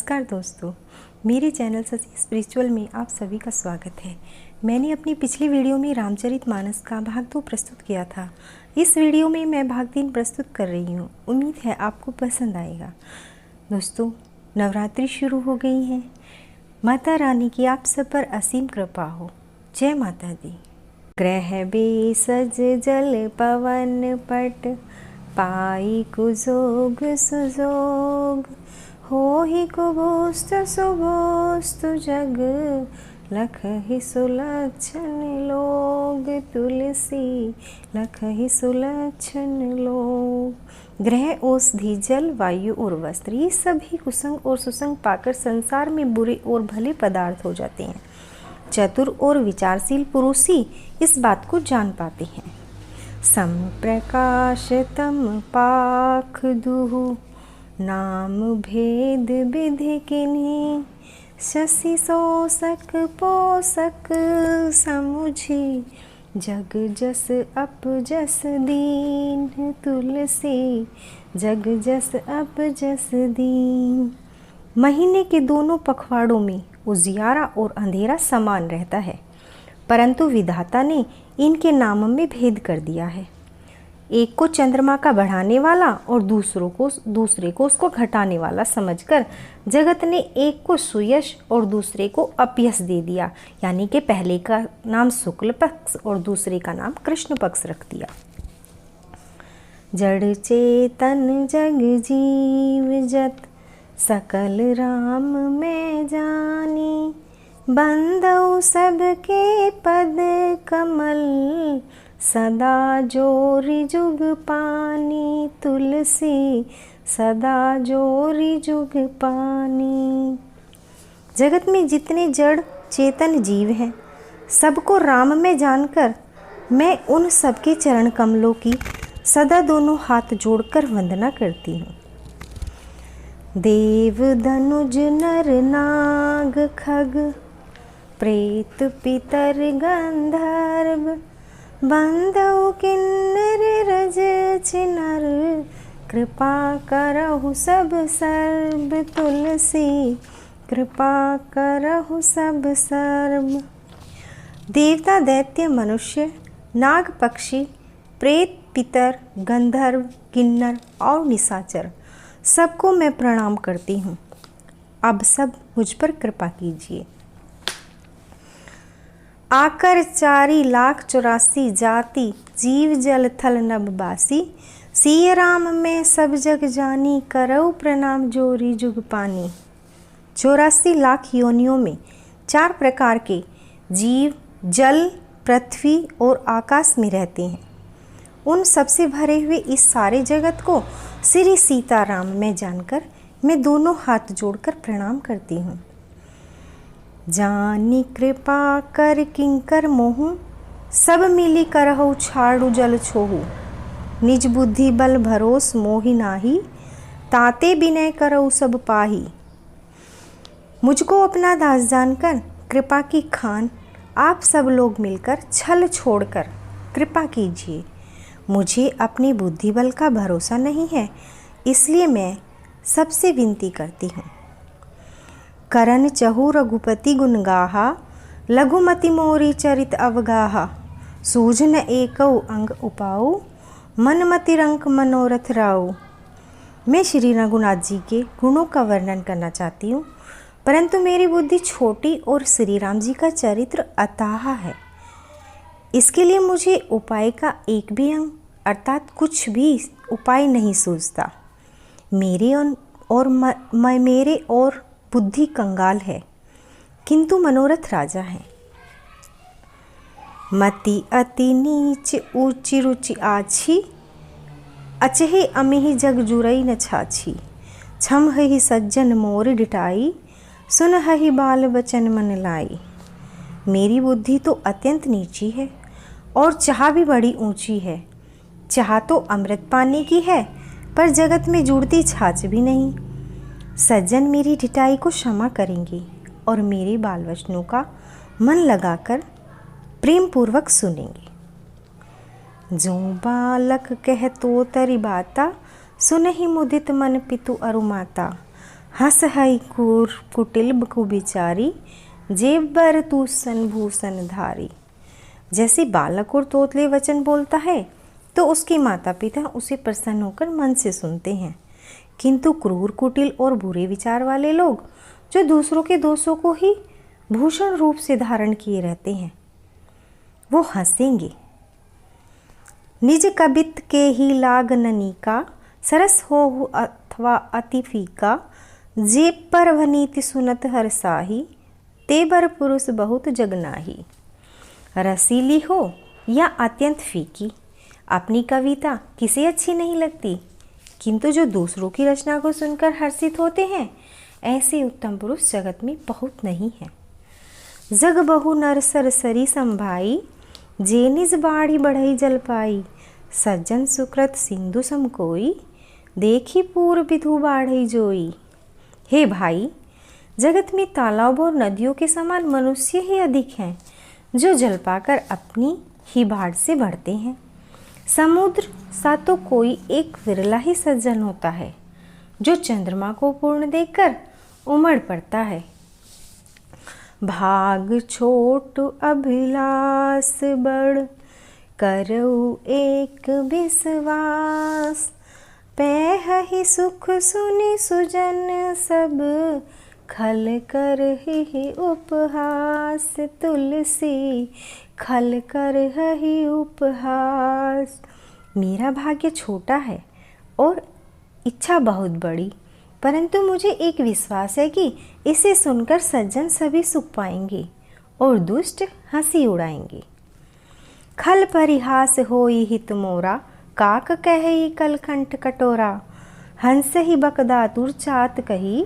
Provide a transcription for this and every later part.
नमस्कार दोस्तों, मेरे चैनल सची स्पिरिचुअल में आप सभी का स्वागत है। मैंने अपनी पिछली वीडियो में रामचरितमानस का भाग 2 प्रस्तुत किया था। इस वीडियो में मैं भाग 3 प्रस्तुत कर रही हूँ। उम्मीद है आपको पसंद आएगा। दोस्तों, नवरात्रि शुरू हो गई है। माता रानी की आप सब पर असीम कृपा हो। जय माता दी। ग्रह बेसज जल पवन पट पाई कुजोग सुजोग हो ही कुबोस्त सुबोस्त जग लख ही सुलक्षण लोग तुलसी लख ही सुलक्षण लोग। ग्रह औषधि जल वायु और वस्त्र ये सभी कुसंग और सुसंग पाकर संसार में बुरे और भले पदार्थ हो जाते हैं। चतुर और विचारशील पुरुष ही इस बात को जान पाते हैं। समप्रकाश तम पाख दुहु नाम भेद विधि किन्हीं शशि शोषक पोषक समुझी जग जस अप जस दीन तुलसी जग जस अप जस दीन। महीने के दोनों पखवाड़ों में उजियारा और अंधेरा समान रहता है, परंतु विधाता ने इनके नाम में भेद कर दिया है। एक को चंद्रमा का बढ़ाने वाला और दूसरे को उसको घटाने वाला समझकर जगत ने एक को सुयश और दूसरे को अपयश दे दिया, यानी कि पहले का नाम शुक्ल पक्ष और दूसरे का नाम कृष्ण पक्ष रख दिया। जड़ चेतन जग जीव जत सकल राम में जानी बंदौ सबके पद कमल सदा जोरी जुग पानी तुलसी सदा जोरी जुग पानी। जगत में जितने जड़ चेतन जीव हैं, सबको राम में जानकर मैं उन सबके चरण कमलों की सदा दोनों हाथ जोड़कर वंदना करती हूँ। देव धनुज नर नाग खग प्रेत पितर गंधर्व बंदौ किन्नर रज छिनर कृपा करहु सब सर्व तुलसी कृपा करहु सब सर्व। देवता दैत्य मनुष्य नाग पक्षी प्रेत पितर गंधर्व किन्नर और निशाचर सबको मैं प्रणाम करती हूँ। अब सब मुझ पर कृपा कीजिए। आकर 4,84,00,000 जाति जीव जल थल नभ बासी सिय राम में सब जग जानी करऊ प्रणाम जोरी जुग पानी। 84 लाख योनियों में 4 प्रकार के जीव जल पृथ्वी और आकाश में रहते हैं। उन सबसे भरे हुए इस सारे जगत को श्री सीताराम में जानकर मैं दोनों हाथ जोड़कर प्रणाम करती हूँ। जानी कृपा कर किंकर मोहू सब मिली करहु छाड़ू जल छोहू निज बुद्धि बल भरोस मोहि नाही ताते बिनय करहु सब पाही। मुझको अपना दास जानकर कृपा की खान आप सब लोग मिलकर छल छोड़कर कृपा कीजिए। मुझे अपनी बुद्धि बल का भरोसा नहीं है, इसलिए मैं सबसे विनती करती हूँ। करन चहु रघुपति गुण गाहा लघुमति मोरी चरित अवगाहा सूझ न एकौ अंग उपाऊ मन मति रंक मनोरथ राऊ। मैं श्री रघुनाथ जी के गुणों का वर्णन करना चाहती हूँ, परंतु मेरी बुद्धि छोटी और श्री राम जी का चरित्र अथाह है। इसके लिए मुझे उपाय का एक भी अंग अर्थात कुछ भी उपाय नहीं सूझता। मेरे और बुद्धि कंगाल है, किंतु मनोरथ राजा है। मति अति नीच ऊंची रुचि आछी अचहे अमिहि जग जुरई न छाछी छम ही सज्जन मोर डिटाई सुन ही बाल बचन मन लाई। मेरी बुद्धि तो अत्यंत नीची है और चाह भी बड़ी ऊंची है। चाह तो अमृत पाने की है, पर जगत में जुड़ती छाछ भी नहीं। सज्जन मेरी ढिठाई को क्षमा करेंगे और मेरे बाल वचनों का मन लगाकर प्रेम पूर्वक सुनेंगे। जो बालक कह तो तरी बाता सुनहि मुदित मन पितु अरु माता हस हई कुटिल कुबिचारी, जेब बर तू सन भूषण धारी। जैसे बालक और तोतले वचन बोलता है तो उसके माता पिता उसे प्रसन्न होकर मन से सुनते हैं, किंतु क्रूर कुटिल और बुरे विचार वाले लोग जो दूसरों के दोषों को ही भूषण रूप से धारण किए रहते हैं, वो हंसेंगे। निज कबित के ही लाग ननिका, सरस हो अथवा अति फीका। जेब पर वनीति सुनत हर साही, ते बर पुरुष बहुत जगनाही। रसीली हो या अत्यंत फीकी, अपनी कविता किसे अच्छी नहीं लगती, किंतु जो दूसरों की रचना को सुनकर हर्षित होते हैं, ऐसे उत्तम पुरुष जगत में बहुत नहीं है। जग बहु नर सरसरी संभाई, जे निज बाढ़ी बढ़ई जल पाई। सज्जन सुकृत सिंधु सम कोई, देखी पूर्व विधु बाढ़ई जोई। हे भाई, जगत में तालाब और नदियों के समान मनुष्य ही अधिक हैं, जो जल पाकर अपनी ही बाढ़ से बढ़ते हैं। समुद्र सा तो कोई एक विरला ही सज्जन होता है, जो चंद्रमा को पूर्ण देखकर उमड़ पड़ता है। भाग छोट अभिलाष बड़, करऊ एक विश्वास। पैहि सुख सुनि सुजन सब, खल कर ही उपहास। तुलसी खल कर ही उपहास। मेरा भाग्य छोटा है और इच्छा बहुत बड़ी, परंतु मुझे एक विश्वास है कि इसे सुनकर सज्जन सभी सुख पाएंगे और दुष्ट हंसी उड़ाएंगे। खल परिहास होई हित मोरा, काक कही कलकंठ कटोरा। हंस ही बकदातुर चात कही,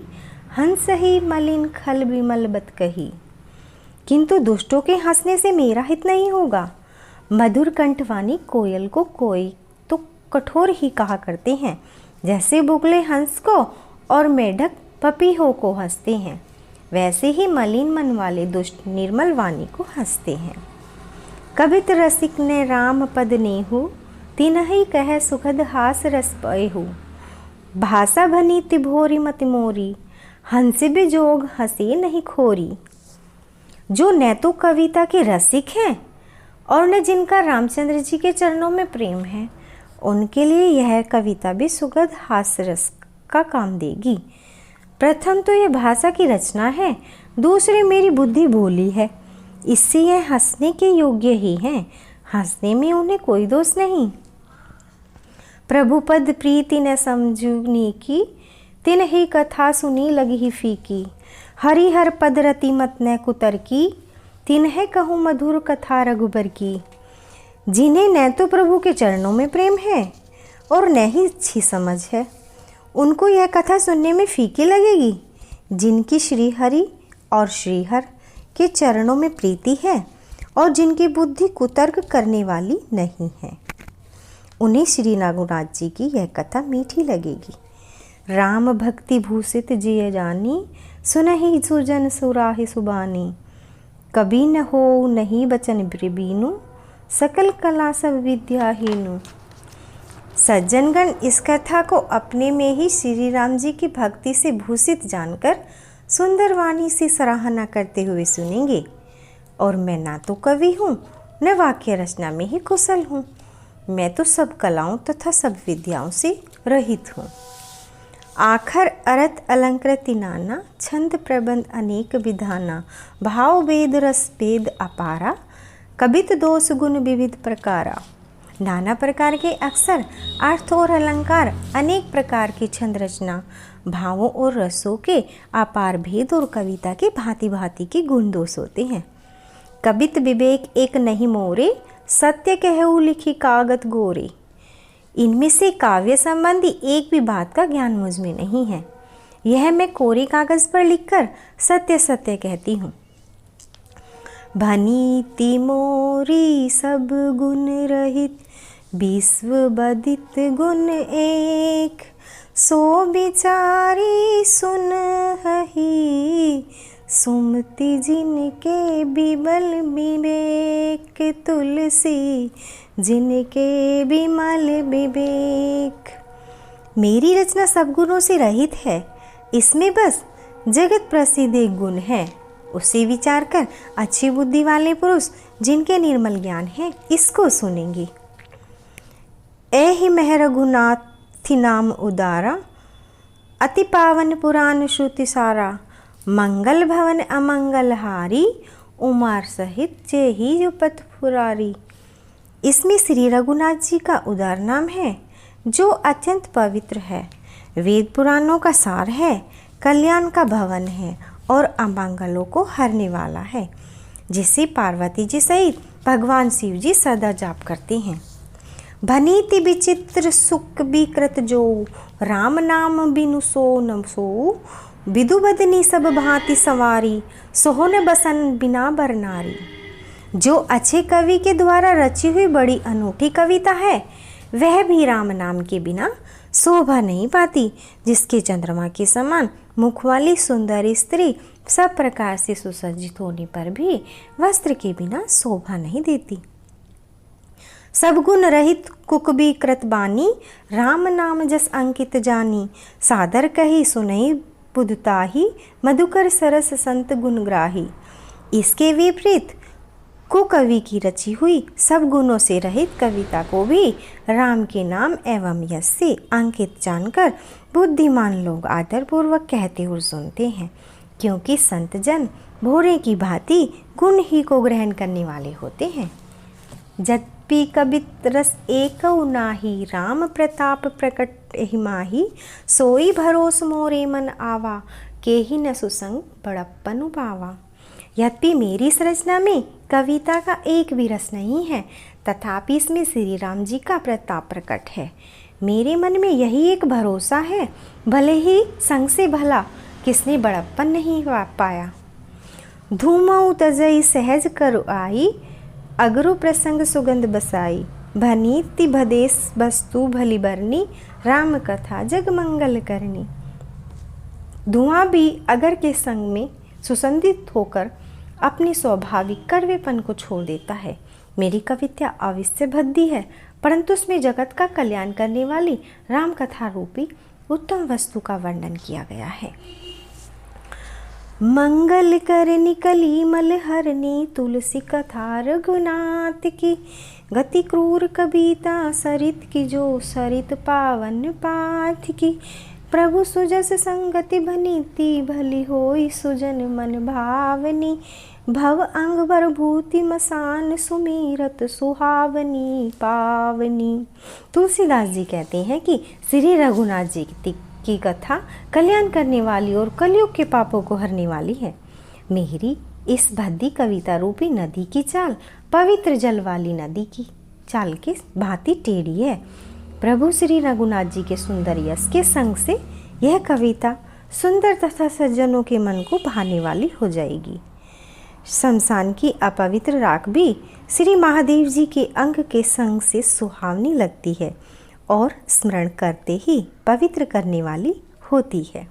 हंस ही मलिन खल विमल बत कही। किंतु दुष्टों के हंसने से मेरा हित नहीं होगा। मधुर कंठवानी कोयल को कोई तो कठोर ही कहा करते हैं, जैसे बुगले हंस को और मेढक पपीहों को हंसते हैं, वैसे ही मलिन मन वाले दुष्ट निर्मल वाणी को हंसते हैं। कबित रसिक ने राम पद नेहु, तिनहि कह सुखद हास रस पएहु। भाषा भनी तिभोरी मति मोरी, हंस बिजोग हंसे नहीं खोरी। जो न तो कविता के रसिक हैं और न जिनका रामचंद्र जी के चरणों में प्रेम है, उनके लिए यह कविता भी सुखद हास्य रस का काम देगी। प्रथम तो यह भाषा की रचना है, दूसरी मेरी बुद्धि भोली है, इससे यह हंसने के योग्य ही हैं। हंसने में उन्हें कोई दोष नहीं। प्रभुपद प्रीति न समझुनी की, तिन ही कथा सुनी लगी ही फीकी। हरिहर पद रति मत न कुतर की, तिन्हें कहूँ मधुर कथा रघुबर की। जिन्हें न तो प्रभु के चरणों में प्रेम है और न ही अच्छी समझ है, उनको यह कथा सुनने में फीकी लगेगी। जिनकी श्री हरि और श्रीहर के चरणों में प्रीति है और जिनकी बुद्धि कुतर्क करने वाली नहीं है, उन्हें श्री रघुनाथ जी की यह कथा मीठी लगेगी। राम भक्ति भूषित जिय जानी, सुनहि सुजन सुराहि सुबानी। कभी न हो नहीं बचन बीनु, सकल कला सब विद्याहीनु। सज्जनगण इस कथा को अपने में ही श्री राम जी की भक्ति से भूषित जानकर सुंदर वाणी से सराहना करते हुए सुनेंगे। और मैं ना तो कवि हूँ न वाक्य रचना में ही कुशल हूँ, मैं तो सब कलाओं तथा सब विद्याओं से रहित हूँ। आखर अरत अलंकृति नाना, छंद प्रबंध अनेक विधाना। भाव वेद रस भेद अपारा, कबित दोष गुण विविध प्रकारा। नाना प्रकार के अक्षर, अर्थ और अलंकार, अनेक प्रकार की छंद रचना, भावों और रसों के अपार भेद और कविता के भांति भांति के गुण दोष होते हैं। कबित विवेक एक नहीं मोरे, सत्य कहूँ लिखी कागत गोरे। इनमें से काव्य संबंधी एक भी बात का ज्ञान मुझ में नहीं है, यह मैं कोरे कागज पर लिखकर सत्य सत्य कहती हूँ। भनीति मोरी सब गुण रहित, विश्व बदित गुण एक। सो बिचारी सुन हही, सुमति जिनके बिबल विवेक। तुलसी जिनके बिमल विवेक। मेरी रचना सब गुणों से रहित है, इसमें बस जगत प्रसिद्ध एक गुण है, उसे विचार कर अच्छी बुद्धि वाले पुरुष जिनके निर्मल ज्ञान है इसको सुनेंगे। ऐहि मह रघुनाथि नाम उदारा, अति पावन पुराण श्रुति सारा, मंगल भवन अमंगल हारी, उमार सहित जय ही जो पथ फुरारी। इसमें श्री रघुनाथ जी का उदार नाम है जो अत्यंत पवित्र है, वेद पुराणों का सार है, कल्याण का भवन है और अमंगलों को हरने वाला है, जिसे पार्वती जी सहित भगवान शिव जी सदा जाप करते हैं। भनीति विचित्र सुख विकृत जो, राम नाम बिनु सो न सो, विदु बदनी सब भांति सवारी, सोहन बसन बिना बर नारी। जो अच्छे कवि के द्वारा रची हुई बड़ी अनूठी कविता है वह भी राम नाम के बिना शोभा नहीं पाती, जिसके चंद्रमा के समान मुख वाली सुंदर स्त्री सब प्रकार से सुसज्जित होने पर भी वस्त्र के बिना शोभा नहीं देती। सब गुण रहित कुकबी कृत बानी, राम नाम जस अंकित जानी, सादर कही सुनई बुधताही, मधुकर सरस संत गुणग्राही। इसके विपरीत कुकवि की रची हुई सब गुणों से रहित कविता को भी राम के नाम एवं यश से अंकित जानकर बुद्धिमान लोग आदरपूर्वक कहते और सुनते हैं, क्योंकि संत जन भोरे की भांति गुण ही को ग्रहण करने वाले होते हैं। जपि कबित रस एक नाही, राम प्रताप प्रकट एहि माही, सोई भरोस मोरे मन आवा, केहि न सुसंग बड़प्पन पावा। यद्यपि मेरी इस रचना में कविता का एक भी रस नहीं है, तथापि इसमें श्री राम जी का प्रताप प्रकट है। मेरे मन में यही एक भरोसा है, भले ही संग से भला किसने बड़प्पन नहीं पाया। धूमऊ तजई सहज करु आई, अगरु प्रसंग सुगंध बसाई, भनीति भदेश वस्तु भली बरनी, राम कथा जग मंगल करनी। धुआं भी अगर के संग में सुसंधित होकर अपने स्वाभाविक कड़वेपन को छोड़ देता है। मेरी कविता अवश्य भद्दी है, परंतु उसमें जगत का कल्याण करने वाली राम कथा रूपी उत्तम वस्तु का वर्णन किया गया है। मंगल करनी कलीमल हरनी, तुलसी कथा रघुनाथ की, गति क्रूर कविता सरित की जो, सरित पावन पाथ की। प्रभु सुजस संगति भनीति, भली होई सुजन मन भावनी, भव अंग बर भूति मसान, सुमीरत सुहावनी पावनी। तुलसीदास जी कहते हैं कि श्री रघुनाथ जी की कथा कल्याण करने वाली और कलयुग के पापों को हरने वाली है। मेरी इस भद्दी कविता रूपी नदी की चाल पवित्र जल वाली नदी की चाल के भांति टेढ़ी है। प्रभु श्री रघुनाथ जी के सुंदर यश के संग से यह कविता सुंदर तथा सज्जनों के मन को भाने वाली हो जाएगी। शमशान की अपवित्र राख भी श्री महादेव जी के अंग के संग से सुहावनी लगती है और स्मरण करते ही पवित्र करने वाली होती है।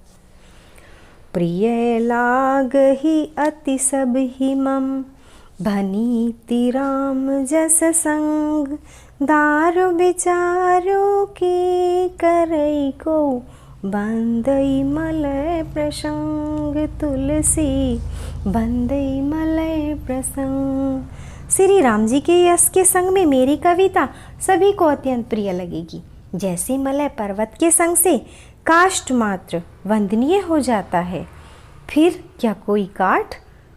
प्रिय लाग ही अति सब ही मम, भनीति राम जस संग, दारु विचारो के करई को, बंदई मलय प्रसंग, तुलसी बंदई मलय प्रसंग। श्री राम जी के यश के संग में मेरी कविता सभी को अत्यंत प्रिय लगेगी। जैसे मलय पर्वत के संग से काष्ठ मात्र वंदनीय हो जाता है, फिर क्या कोई काठ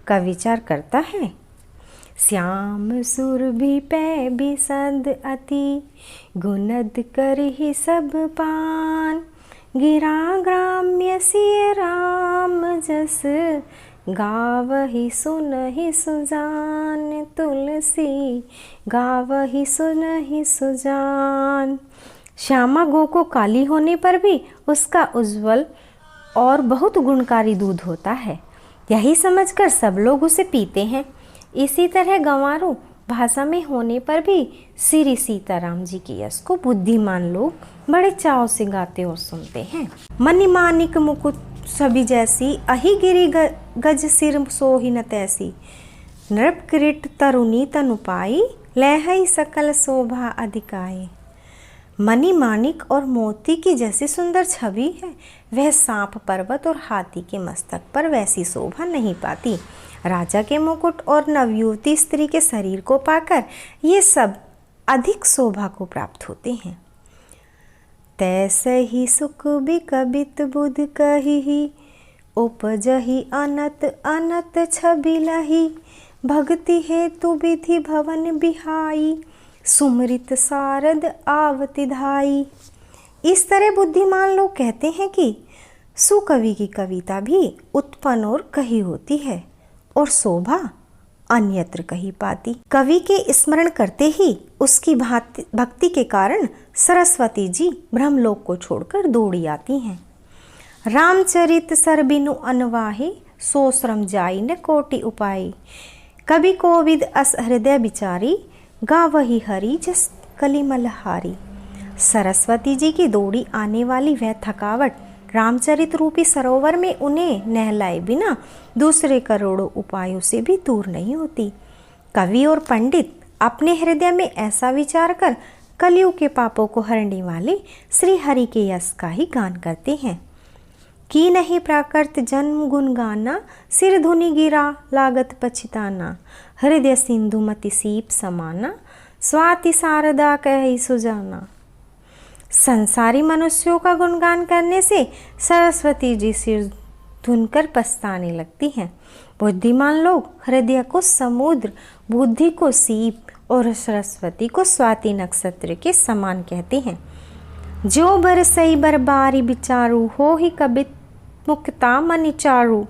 का विचार करता है। श्याम सुरभि पै बिसद अति, गुनद कर ही सब पान, गिरा ग्राम्य सिय राम जस, गावहि सुनहि सुजान, तुलसी गावहि सुनहि सुजान। श्यामा गौ को काली होने पर भी उसका उज्जवल और बहुत गुणकारी दूध होता है, यही समझकर सब लोग उसे पीते हैं। इसी तरह गंवारों भाषा में होने पर भी श्री सीताराम जी के यश को बुद्धिमान लोग बड़े चाव से गाते और सुनते हैं। मणिमाणिक मुकुट सभी जैसी, अहि गिरी गज सिर सोहि न तैसी, नृप किरीट तरुणी तनु पाई, लहई सकल शोभा अधिकाई। मणि माणिक और मोती की जैसी सुंदर छवि है, वह सांप पर्वत और हाथी के मस्तक पर वैसी शोभा नहीं पाती। राजा के मुकुट और नवयुवती स्त्री के शरीर को पाकर ये सब अधिक शोभा को प्राप्त होते हैं। तैसे ही सुख बिकबित बुध कही, उपजही अनत अनत छबिलही, भक्ति हेतु विधि भवन बिहाई, सुमृत सारद आवति धाई। इस तरह बुद्धिमान लोग कहते हैं कि सुकवि की कविता भी उत्पन्न और कही होती है और शोभा अन्यत्र कहीं पाती। कवि के स्मरण करते ही उसकी भक्ति के कारण सरस्वती जी ब्रह्मलोक को छोड़कर दौड़ी आती हैं। रामचरित सर बिनु अनवाही, सो श्रम जाई न कोटि उपाय, कवि कोविद अस हृदय बिचारी, गावही हरि जस कलिमल हारी। सरस्वती जी की दौड़ी आने वाली वह थकावट रामचरित रूपी सरोवर में उन्हें नहलाए बिना दूसरे करोड़ों उपायों से भी दूर नहीं होती। कवि और पंडित अपने हृदय में ऐसा विचार कर कलयुग के पापों को हरने वाले श्री हरि के यश का ही गान करते हैं। की नहीं प्राकृत जन्म गुण गाना, सिर धुनि गिरा लागत पछिताना, हृदय सिंधु मति सीप समाना, स्वाति शारदा कहि सुजाना। संसारी मनुष्यों का गुणगान करने से सरस्वती जी सिर धुनकर पछताने लगती हैं। बुद्धिमान लोग हृदय को समुद्र, बुद्धि को सीप और सरस्वती को स्वाति नक्षत्र के समान कहते हैं। जो बरसई बरबारी विचारू, हो ही कबित मुक्ता मनि चारू।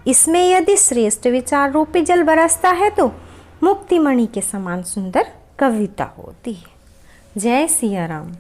इसमें यदि श्रेष्ठ विचार रूपी जल बरसता है तो मुक्तिमणि के समान सुंदर कविता होती है। जय सिया राम।